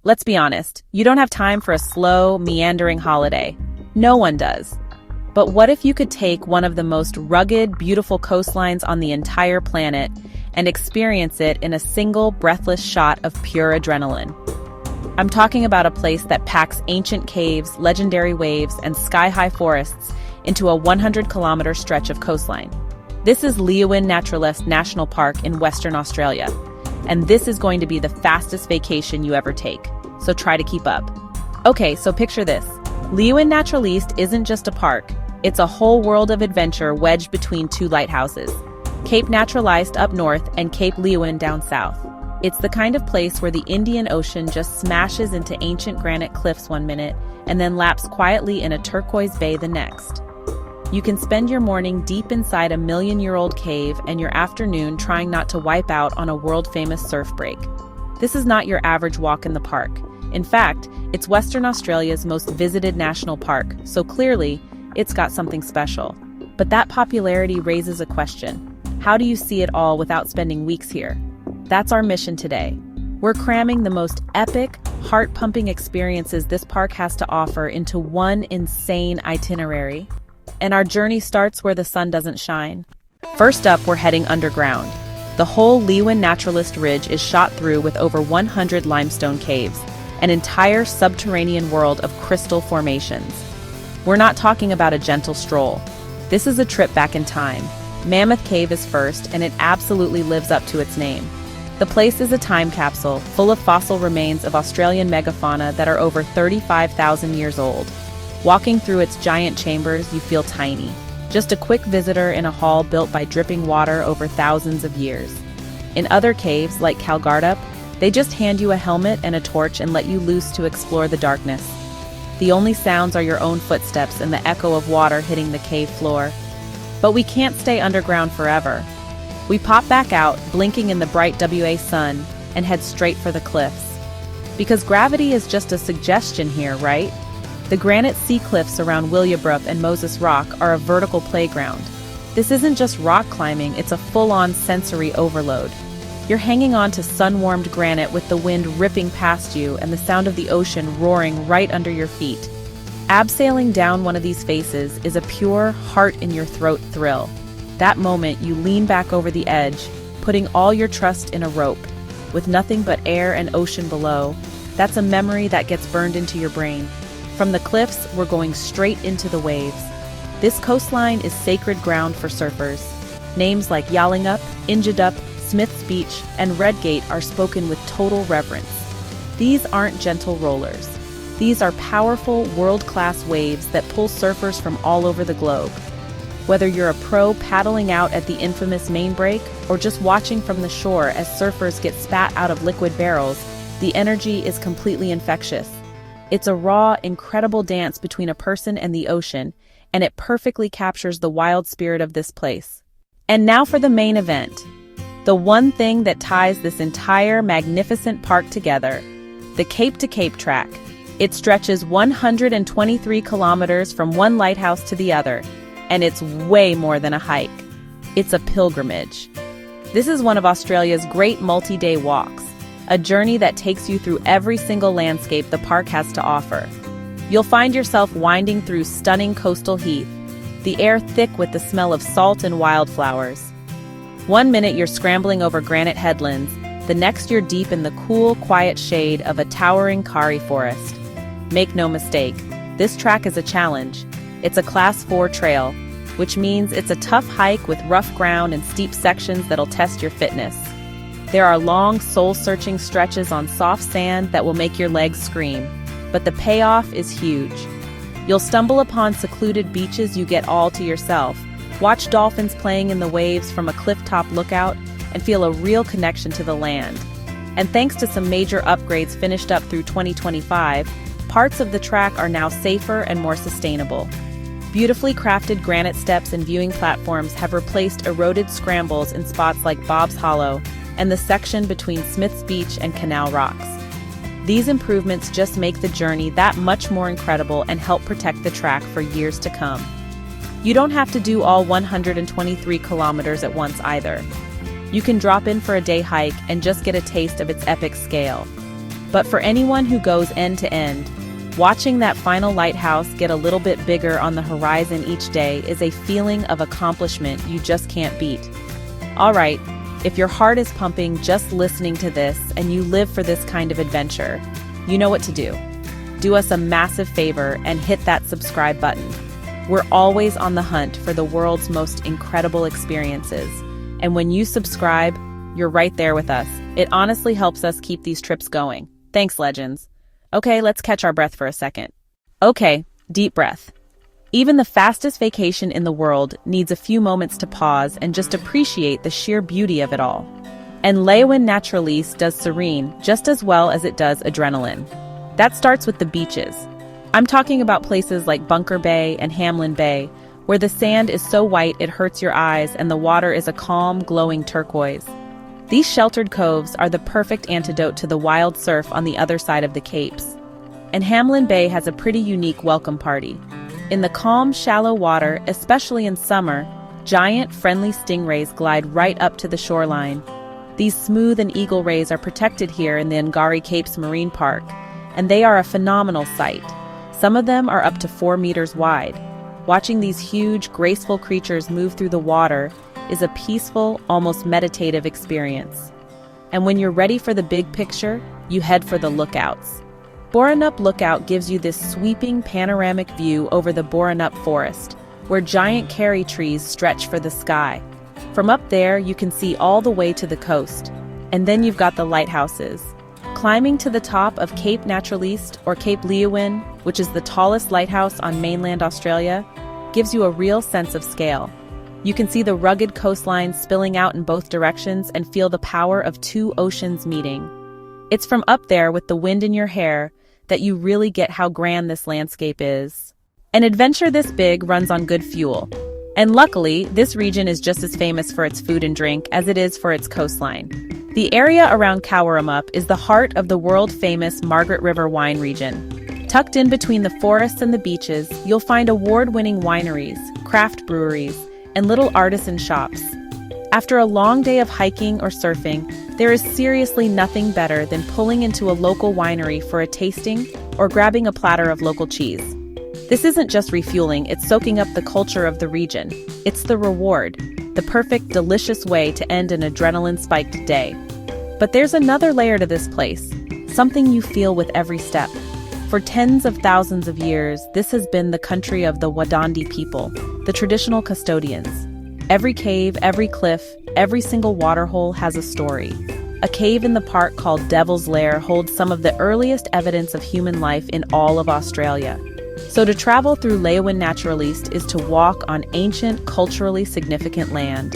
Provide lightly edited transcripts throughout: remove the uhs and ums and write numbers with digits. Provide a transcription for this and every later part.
Let's be honest, you don't have time for a slow, meandering holiday. No one does. But what if you could take one of the most rugged, beautiful coastlines on the entire planet and experience it in a single, breathless shot of pure adrenaline? I'm talking about a place that packs ancient caves, legendary waves, and sky-high forests into a 100-kilometer stretch of coastline. This is Leeuwin-Naturaliste National Park in Western Australia, and this is going to be the fastest vacation you ever take, so try to keep up. Okay, so picture this. Leeuwin-Naturaliste isn't just a park, it's a whole world of adventure wedged between two lighthouses, Cape Naturaliste up north and Cape Leeuwin down south. It's the kind of place where the Indian Ocean just smashes into ancient granite cliffs one minute and then laps quietly in a turquoise bay the next. You can spend your morning deep inside a million-year-old cave and your afternoon trying not to wipe out on a world-famous surf break. This is not your average walk in the park. In fact, it's Western Australia's most visited national park, so clearly, it's got something special. But that popularity raises a question. How do you see it all without spending weeks here? That's our mission today. We're cramming the most epic, heart-pumping experiences this park has to offer into one insane itinerary. And our journey starts where the sun doesn't shine. First up, we're heading underground. The whole Leeuwin-Naturaliste Ridge is shot through with over 100 limestone caves, an entire subterranean world of crystal formations. We're not talking about a gentle stroll. This is a trip back in time. Mammoth Cave is first, and it absolutely lives up to its name. The place is a time capsule, full of fossil remains of Australian megafauna that are over 35,000 years old. Walking through its giant chambers, you feel tiny. Just a quick visitor in a hall built by dripping water over thousands of years. In other caves, like Calgartup, they just hand you a helmet and a torch and let you loose to explore the darkness. The only sounds are your own footsteps and the echo of water hitting the cave floor. But we can't stay underground forever. We pop back out, blinking in the bright WA sun, and head straight for the cliffs. Because gravity is just a suggestion here, right? The granite sea cliffs around Willowbrook and Moses Rock are a vertical playground. This isn't just rock climbing, it's a full-on sensory overload. You're hanging on to sun-warmed granite with the wind ripping past you and the sound of the ocean roaring right under your feet. Abseiling down one of these faces is a pure heart-in-your-throat thrill. That moment, you lean back over the edge, putting all your trust in a rope. With nothing but air and ocean below, that's a memory that gets burned into your brain. From the cliffs, we're going straight into the waves. This coastline is sacred ground for surfers. Names like Yallingup, Injitup, Smith's Beach, and Redgate are spoken with total reverence. These aren't gentle rollers. These are powerful, world-class waves that pull surfers from all over the globe. Whether you're a pro paddling out at the infamous main break or just watching from the shore as surfers get spat out of liquid barrels, the energy is completely infectious. It's a raw, incredible dance between a person and the ocean, and it perfectly captures the wild spirit of this place. And now for the main event. The one thing that ties this entire magnificent park together, the Cape to Cape track. It stretches 123 kilometers from one lighthouse to the other, and it's way more than a hike. It's a pilgrimage. This is one of Australia's great multi-day walks, a journey that takes you through every single landscape the park has to offer. You'll find yourself winding through stunning coastal heath, the air thick with the smell of salt and wildflowers. One minute you're scrambling over granite headlands, the next you're deep in the cool, quiet shade of a towering kauri forest. Make no mistake, this track is a challenge. It's a Class 4 trail, which means it's a tough hike with rough ground and steep sections that'll test your fitness. There are long, soul-searching stretches on soft sand that will make your legs scream, but the payoff is huge. You'll stumble upon secluded beaches you get all to yourself, watch dolphins playing in the waves from a cliff-top lookout, and feel a real connection to the land. And thanks to some major upgrades finished up through 2025, parts of the track are now safer and more sustainable. Beautifully crafted granite steps and viewing platforms have replaced eroded scrambles in spots like Bob's Hollow and the section between Smith's Beach and Canal Rocks. These improvements just make the journey that much more incredible and help protect the track for years to come. You don't have to do all 123 kilometers at once either. You can drop in for a day hike and just get a taste of its epic scale. But for anyone who goes end to end, watching that final lighthouse get a little bit bigger on the horizon each day is a feeling of accomplishment you just can't beat. All right, if your heart is pumping just listening to this and you live for this kind of adventure, you know what to do. Do us a massive favor and hit that subscribe button. We're always on the hunt for the world's most incredible experiences. And when you subscribe, you're right there with us. It honestly helps us keep these trips going. Thanks, legends. Okay, let's catch our breath for a second. Okay, deep breath. Even the fastest vacation in the world needs a few moments to pause and just appreciate the sheer beauty of it all. And Leeuwin-Naturaliste does serene just as well as it does adrenaline. That starts with the beaches. I'm talking about places like Bunker Bay and Hamlin Bay, where the sand is so white it hurts your eyes and the water is a calm, glowing turquoise. These sheltered coves are the perfect antidote to the wild surf on the other side of the capes. And Hamlin Bay has a pretty unique welcome party. In the calm, shallow water, especially in summer, giant, friendly stingrays glide right up to the shoreline. These smooth and eagle rays are protected here in the Ngari Capes Marine Park, and they are a phenomenal sight. Some of them are up to 4 meters wide. Watching these huge, graceful creatures move through the water is a peaceful, almost meditative experience. And when you're ready for the big picture, you head for the lookouts. Borenup Lookout gives you this sweeping panoramic view over the Borenup Forest, where giant karri trees stretch for the sky. From up there, you can see all the way to the coast. And then you've got the lighthouses. Climbing to the top of Cape Naturaliste or Cape Leeuwin, which is the tallest lighthouse on mainland Australia, gives you a real sense of scale. You can see the rugged coastline spilling out in both directions and feel the power of 2 oceans meeting. It's from up there with the wind in your hair that you really get how grand this landscape is. An adventure this big runs on good fuel. And luckily, this region is just as famous for its food and drink as it is for its coastline. The area around Coastline is the heart of the world-famous Margaret River wine region. Tucked in between the forests and the beaches, you'll find award-winning wineries, craft breweries, and little artisan shops. After a long day of hiking or surfing, there is seriously nothing better than pulling into a local winery for a tasting or grabbing a platter of local cheese. This isn't just refueling, it's soaking up the culture of the region. It's the reward, the perfect, delicious way to end an adrenaline-spiked day. But there's another layer to this place, something you feel with every step. For tens of thousands of years, this has been the country of the Wadandi people, the traditional custodians. Every cave, every cliff, every single waterhole has a story. A cave in the park called Devil's Lair holds some of the earliest evidence of human life in all of Australia. So to travel through Leeuwin-Naturaliste is to walk on ancient, culturally significant land.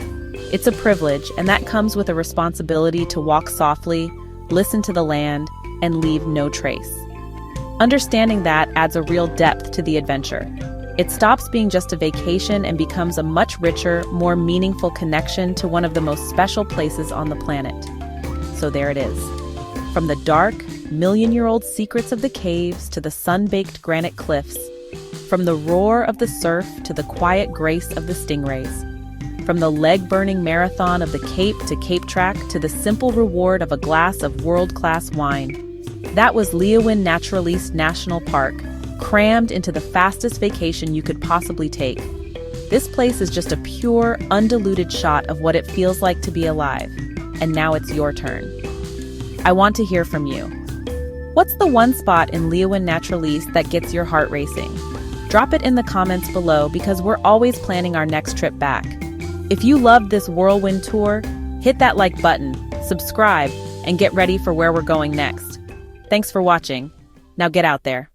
It's a privilege, and that comes with a responsibility to walk softly, listen to the land, and leave no trace. Understanding that adds a real depth to the adventure. It stops being just a vacation and becomes a much richer, more meaningful connection to one of the most special places on the planet. So there it is. From the dark, million-year-old secrets of the caves to the sun-baked granite cliffs, from the roar of the surf to the quiet grace of the stingrays, from the leg-burning marathon of the Cape to Cape Track to the simple reward of a glass of world-class wine. That was Leeuwin-Naturaliste National Park, crammed into the fastest vacation you could possibly take. This place is just a pure, undiluted shot of what it feels like to be alive. And now it's your turn. I want to hear from you. What's the one spot in Leeuwin-Naturaliste that gets your heart racing? Drop it in the comments below because we're always planning our next trip back. If you loved this whirlwind tour, hit that like button, subscribe, and get ready for where we're going next. Thanks for watching. Now get out there.